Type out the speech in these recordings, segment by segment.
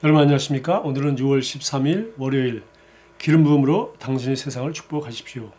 여러분 안녕하십니까? 오늘은 6월 13일 월요일 기름 부음으로 당신의 세상을 축복하십시오.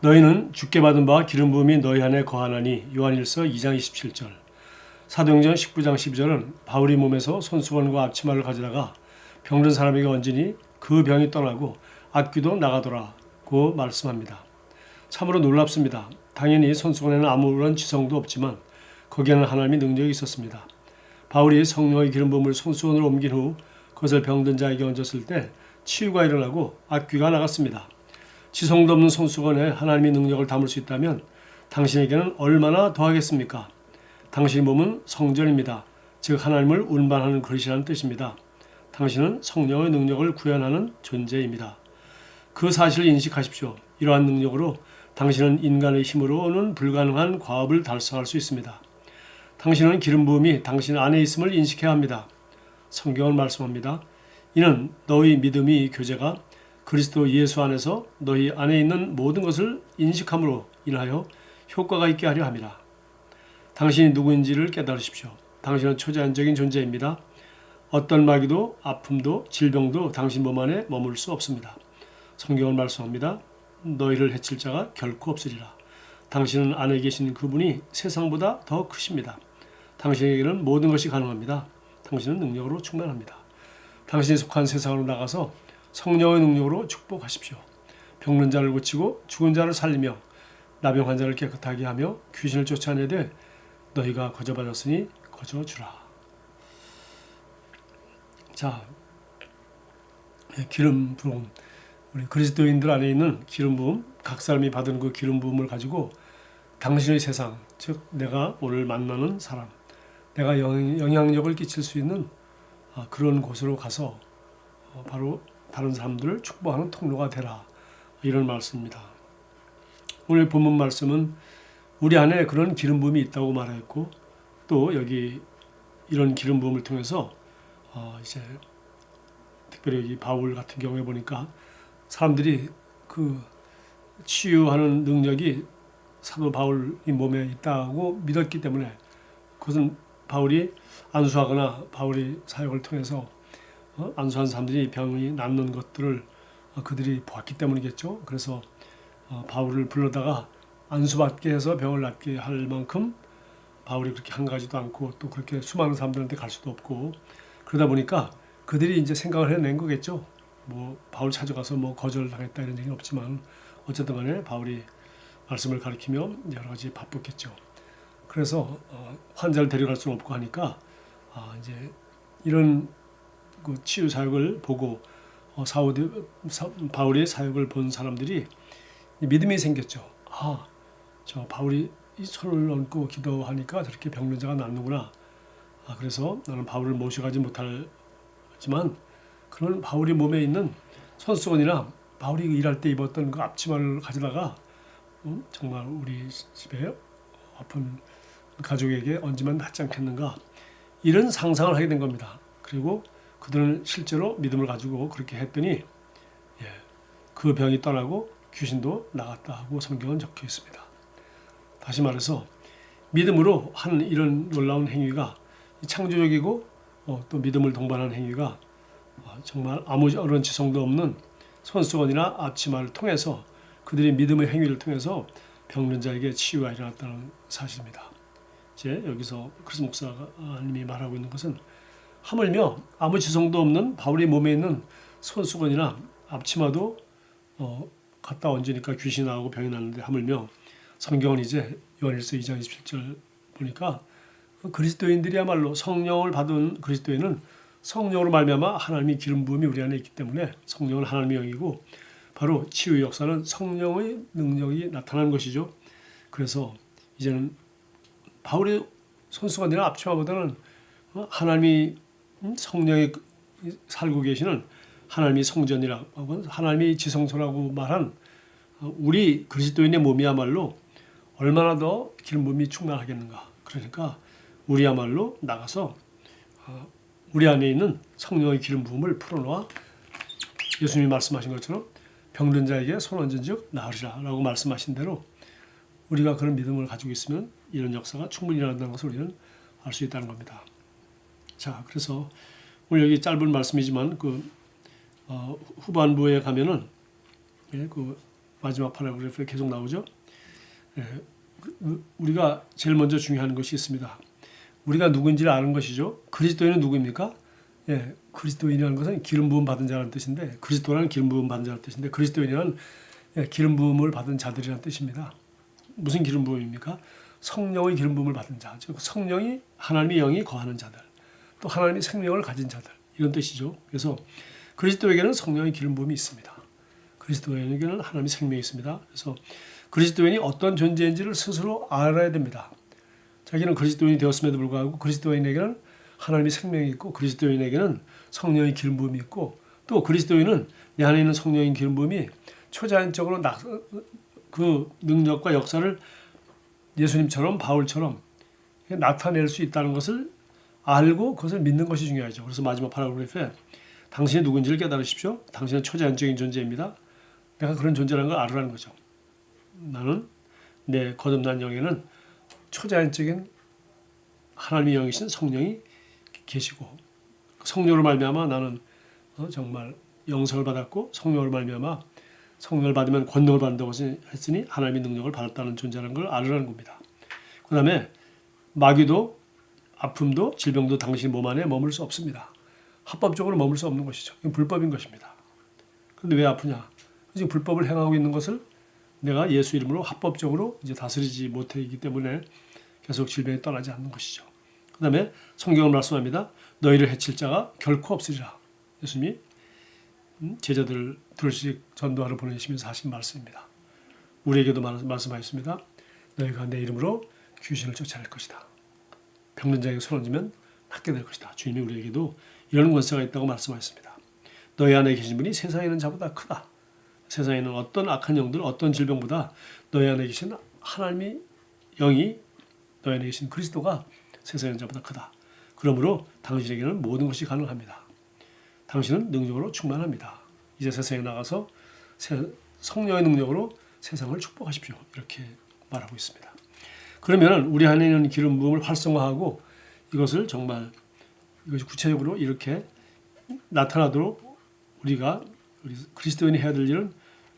너희는 주께 받은 바 기름 부음이 너희 안에 거하나니 요한일서 2장 27절. 사도행전 19장 12절은 바울이 몸에서 손수건과 앞치마를 가져다가 병든 사람에게 얹으니 그 병이 떠나고 악귀도 나가더라고 말씀합니다. 참으로 놀랍습니다. 당연히 손수건에는 아무런 지성도 없지만 거기에는 하나님의 능력이 있었습니다. 바울이 성령의 기름 부음을 손수건으로 옮긴 후 그것을 병든 자에게 얹었을 때 치유가 일어나고 악귀가 나갔습니다. 지성도 없는 손수건에 하나님의 능력을 담을 수 있다면 당신에게는 얼마나 더하겠습니까? 당신의 몸은 성전입니다. 즉 하나님을 운반하는 그릇이라는 뜻입니다. 당신은 성령의 능력을 구현하는 존재입니다. 그 사실을 인식하십시오. 이러한 능력으로 당신은 인간의 힘으로는 불가능한 과업을 달성할 수 있습니다. 당신은 기름 부음이 당신 안에 있음을 인식해야 합니다. 성경은 말씀합니다. 이는 너희 믿음이 교제가 그리스도 예수 안에서 너희 안에 있는 모든 것을 인식함으로 인하여 효과가 있게 하려 함이라. 당신이 누구인지를 깨달으십시오. 당신은 초자연적인 존재입니다. 어떤 마귀도 아픔도 질병도 당신 몸 안에 머물 수 없습니다. 성경은 말씀합니다. 너희를 해칠 자가 결코 없으리라. 당신은 안에 계신 그분이 세상보다 더 크십니다. 당신에게는 모든 것이 가능합니다. 당신은 능력으로 충만합니다. 당신이 속한 세상으로 나가서 성령의 능력으로 축복하십시오. 병든 자를 고치고 죽은 자를 살리며 나병 환자를 깨끗하게 하며 귀신을 쫓아내되 너희가 거저받았으니 거저주라. 자, 기름 부음, 우리 그리스도인들 안에 있는 기름 부음, 각 사람이 받은 그 기름 부음을 가지고 당신의 세상, 즉 내가 오늘 만나는 사람, 내가 영향력을 끼칠 수 있는 그런 곳으로 가서 바로 다른 사람들을 축복하는 통로가 되라. 이런 말씀입니다. 오늘 본문 말씀은 우리 안에 그런 기름 부음이 있다고 말했고 또 여기 이런 기름 부음을 통해서 이제 특별히 여기 바울 같은 경우에 보니까 사람들이 그 치유하는 능력이 사도 바울이 몸에 있다고 믿었기 때문에 그것은 바울이 안수하거나 바울이 사역을 통해서 안수한 사람들이 병이 낫는 것들을 그들이 보았기 때문이겠죠. 그래서 바울을 불러다가 안수받게 해서 병을 낫게 할 만큼 바울이 그렇게 한가지도 않고 또 그렇게 수많은 사람들한테 갈 수도 없고 그러다 보니까 그들이 이제 생각을 해낸 거겠죠. 뭐 바울 찾아가서 뭐 거절당했다 이런 얘기는 없지만 어쨌든 간에 바울이 말씀을 가르치며 여러 가지 바쁘겠죠. 그래서 환자를 데려갈 수는 없고 하니까 이제 이런 그 치유 사역을 보고 바울의 사역을 본 사람들이 믿음이 생겼죠. 저 바울이 이 손을 얹고 기도하니까 저렇게 병든 자가 낫는구나. 그래서 나는 바울을 모셔가지 못하지만 그런 바울이 몸에 있는 손수건이나 바울이 일할 때 입었던 그 앞치마를 가져다가 정말 우리 집에 아픈 가족에게 얹으면 낫지 않겠는가 이런 상상을 하게 된 겁니다. 그리고 그들은 실제로 믿음을 가지고 그렇게 했더니 그 병이 떠나고 귀신도 나갔다고 성경은 적혀 있습니다. 다시 말해서 믿음으로 한 이런 놀라운 행위가 창조적이고 또 믿음을 동반하는 행위가 정말 아무런 지성도 없는 손수건이나 앞치마를 통해서 그들이 믿음의 행위를 통해서 병든 자에게 치유가 일어났다는 사실입니다. 이제 여기서 크리스 목사님이 말하고 있는 것은 하물며 아무 지성도 없는 바울의 몸에 있는 손수건이나 앞치마도 갖다 얹으니까 귀신이 나오고 병이 나는데 하물며 성경은 이제 요한일서 2장 27절 보니까 그리스도인들이야말로 성령을 받은 그리스도인은 성령으로 말미암아 하나님의 기름 부음이 우리 안에 있기 때문에 성령은 하나님의 영이고 바로 치유 역사는 성령의 능력이 나타나는 것이죠. 그래서 이제는 바울의 손수건이나 앞치마보다는 하나님이 성령이 살고 계시는 하나님이 성전이라고 하나님이 지성소라고 말한 우리 그리스도인의 몸이야말로 얼마나 더 기름 부음이 충만하겠는가. 그러니까 우리야말로 나가서 우리 안에 있는 성령의 기름 부음을 풀어놓아 예수님이 말씀하신 것처럼 병든 자에게 손 얹은 즉 나으리라 라고 말씀하신 대로 우리가 그런 믿음을 가지고 있으면 이런 역사가 충분히 일어난다는 것을 우리는 알 수 있다는 겁니다. 자, 그래서 오늘 여기 짧은 말씀이지만 후반부에 가면은 그 마지막 파라그래프에 계속 나오죠. 우리가 제일 먼저 중요한 것이 있습니다. 우리가 누구인지를 아는 것이죠. 그리스도인은 누구입니까? 그리스도인이라는 것은 기름 부음 받은 자라는 뜻인데, 그리스도라는 기름 부음 받은 자라는 뜻인데, 그리스도인이란 기름 부음을 받은 자들이라는 뜻입니다. 무슨 기름 부음입니까? 성령의 기름 부음을 받은 자, 즉 성령이 하나님의 영이 거하는 자들, 또 하나님의 생명을 가진 자들, 이런 뜻이죠. 그래서 그리스도에게는 성령의 기름 부음이 있습니다. 그리스도인에게는 하나님의 생명이 있습니다. 그래서 그리스도인이 어떤 존재인지를 스스로 알아야 됩니다. 자기는 그리스도인이 되었음에도 불구하고 그리스도인에게는 하나님의 생명이 있고, 그리스도인에게는 성령의 기름 부음이 있고, 또 그리스도인은 내 안에 있는 성령의 기름 부음이 초자연적으로 그 능력과 역사를 예수님처럼 바울처럼 나타낼 수 있다는 것을 알고 그것을 믿는 것이 중요하죠. 그래서 마지막 파라그래프에 당신이 누군지를 깨달으십시오. 당신은 초자연적인 존재입니다. 내가 그런 존재라는 걸 알으라는 거죠. 나는 내 거듭난 영에는 초자연적인 하나님의 영이신 성령이 계시고, 성령으로 말미암아 나는 정말 영성을 받았고, 성령으로 말미암아 성령을 받으면 권능을 받는다고 했으니 하나님의 능력을 받았다는 존재라는 걸 알으라는 겁니다. 그 다음에 마귀도 아픔도 질병도 당신 몸 안에 머물 수 없습니다. 합법적으로 머물 수 없는 것이죠. 이건 불법인 것입니다. 그런데 왜 아프냐? 지금 불법을 행하고 있는 것을 내가 예수 이름으로 합법적으로 이제 다스리지 못하기 때문에 계속 질병이 떠나지 않는 것이죠. 그 다음에 성경은 말씀합니다. 너희를 해칠 자가 결코 없으리라. 예수님이 제자들 둘씩 전도하러 보내시면서 하신 말씀입니다. 우리에게도 말씀하셨습니다. 너희가 내 이름으로 귀신을 쫓아낼 것이다. 병든 자에게 손 얹으면 낫게 될 것이다. 주님이 우리에게도 이런 권세가 있다고 말씀하셨습니다. 너희 안에 계신 분이 세상에 있는 자보다 크다. 세상에 있는 어떤 악한 영들, 어떤 질병보다 너희 안에 계신 하나님의 영이, 너희 안에 계신 그리스도가 세상에 있는 자보다 크다. 그러므로 당신에게는 모든 것이 가능합니다. 당신은 능력으로 충만합니다. 이제 세상에 나가서 성령의 능력으로 세상을 축복하십시오. 이렇게 말하고 있습니다. 그러면 우리 안에 있는 기름 부음을 활성화하고 이것을 정말 이것이 구체적으로 이렇게 나타나도록 우리 그리스도인이 해야 될 일은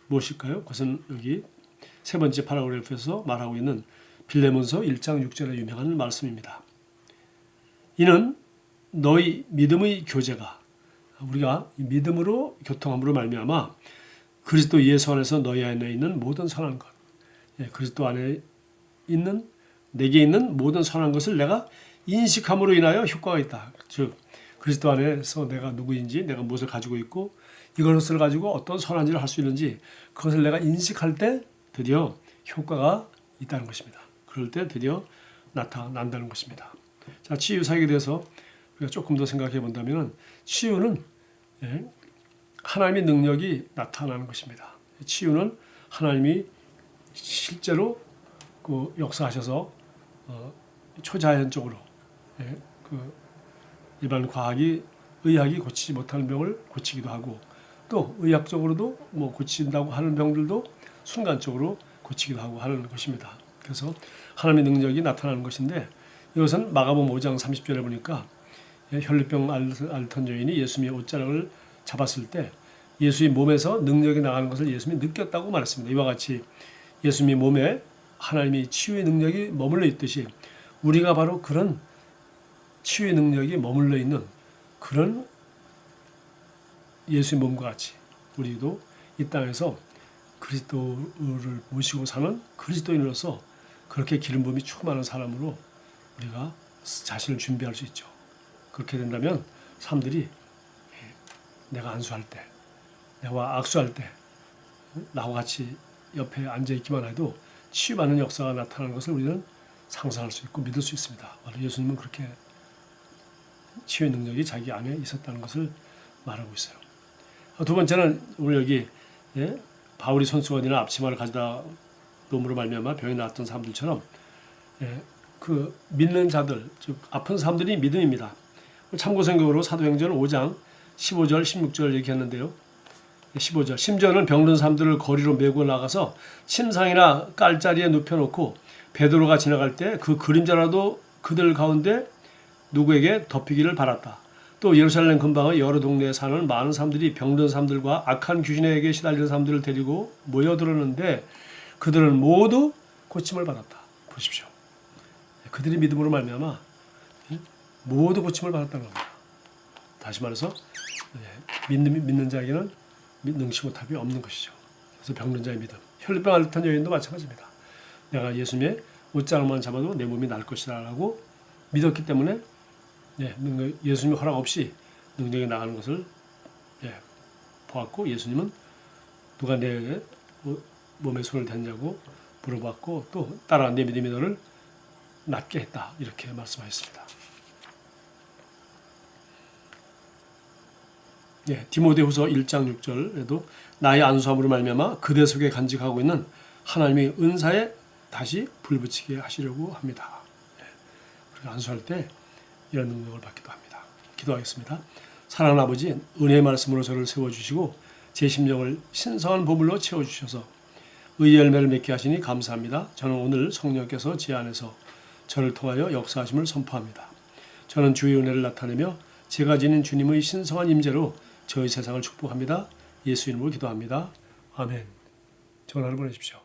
무엇일까요? 그것은 여기 세 번째 파라그래프에서 말하고 있는 빌레몬서 1장 6절의 유명한 말씀입니다. 이는 너희 믿음의 교제가, 우리가 믿음으로 교통함으로 말미암아 그리스도 예수 안에서 너희 안에 있는 모든 선한 것, 그리스도 안에 있는 내게 있는 모든 선한 것을 내가 인식함으로 인하여 효과가 있다. 즉 그리스도 안에서 내가 누구인지, 내가 무엇을 가지고 있고 이것을 가지고 어떤 선한 일을 할 수 있는지 그것을 내가 인식할 때 드디어 효과가 있다는 것입니다. 그럴 때 드디어 나타난다는 것입니다. 자, 치유 사역에 대해서 우리가 조금 더 생각해 본다면 치유는 하나님의 능력이 나타나는 것입니다. 치유는 하나님이 실제로 그 역사하셔서 초자연적으로 일반 의학이 고치지 못하는 병을 고치기도 하고, 또 의학적으로도 고친다고 하는 병들도 순간적으로 고치기도 하고 하는 것입니다. 그래서 하나님의 능력이 나타나는 것인데, 이것은 마가복음 5장 30절에 보니까 혈류병 앓던 여인이 예수님의 옷자락을 잡았을 때 예수의 몸에서 능력이 나가는 것을 예수님이 느꼈다고 말했습니다. 이와 같이 예수님의 몸에 하나님의 치유의 능력이 머물러 있듯이 우리가 바로 그런 치유의 능력이 머물러 있는 그런 예수의 몸과 같이 우리도 이 땅에서 그리스도를 모시고 사는 그리스도인으로서 그렇게 기름 부음이 충만한 사람으로 우리가 자신을 준비할 수 있죠. 그렇게 된다면 사람들이 내가 안수할 때, 내가 악수할 때 나와 같이 옆에 앉아있기만 해도 치유받는 역사가 나타나는 것을 우리는 상상할 수 있고 믿을 수 있습니다. 바로 예수님은 그렇게 치유의 능력이 자기 안에 있었다는 것을 말하고 있어요. 두 번째는 오늘 여기 바울이 손수건이나 앞치마를 가져다 놓음으로 말미암아 병이 나았던 사람들처럼 그 믿는 자들, 즉 아픈 사람들이 믿음입니다. 참고성경으로 사도행전 5장 15절 16절 얘기했는데요. 15절 심지어는 병든 사람들을 거리로 메고 나가서 침상이나 깔자리에 눕혀놓고 베드로가 지나갈 때 그 그림자라도 그들 가운데 누구에게 덮이기를 바랐다. 또 예루살렘 근방의 여러 동네에 사는 많은 사람들이 병든 사람들과 악한 귀신에게 시달리는 사람들을 데리고 모여들었는데 그들은 모두 고침을 받았다. 보십시오. 그들이 믿음으로 말미암아 모두 고침을 받았다는 겁니다. 다시 말해서 믿는 자에게는 능치 못함이 없는 것이죠. 그래서 병든 자의 믿음. 혈병 앓던 여인도 마찬가지입니다. 내가 예수님의 옷자락만 잡아도 내 몸이 날 것이다 라고 믿었기 때문에 예수님의 허락 없이 능력이 나가는 것을 보았고, 예수님은 누가 내 몸에 손을 댔냐고 물어봤고, 또 따라 내 믿음이 너를 낫게 했다 이렇게 말씀하셨습니다. 디모데후서 1장 6절에도 나의 안수함으로 말미암아 그대 속에 간직하고 있는 하나님의 은사에 다시 불붙이게 하시려고 합니다. 우리가 안수할 때 이런 능력을 받기도 합니다. 기도하겠습니다. 사랑하는 아버지, 은혜의 말씀으로 저를 세워주시고 제 심령을 신성한 보물로 채워주셔서 의의 열매를 맺게 하시니 감사합니다. 저는 오늘 성령께서 제 안에서 저를 통하여 역사하심을 선포합니다. 저는 주의 은혜를 나타내며 제가 지닌 주님의 신성한 임재로 저희 세상을 축복합니다. 예수 이름으로 기도합니다. 아멘. 좋은 하루 보내십시오.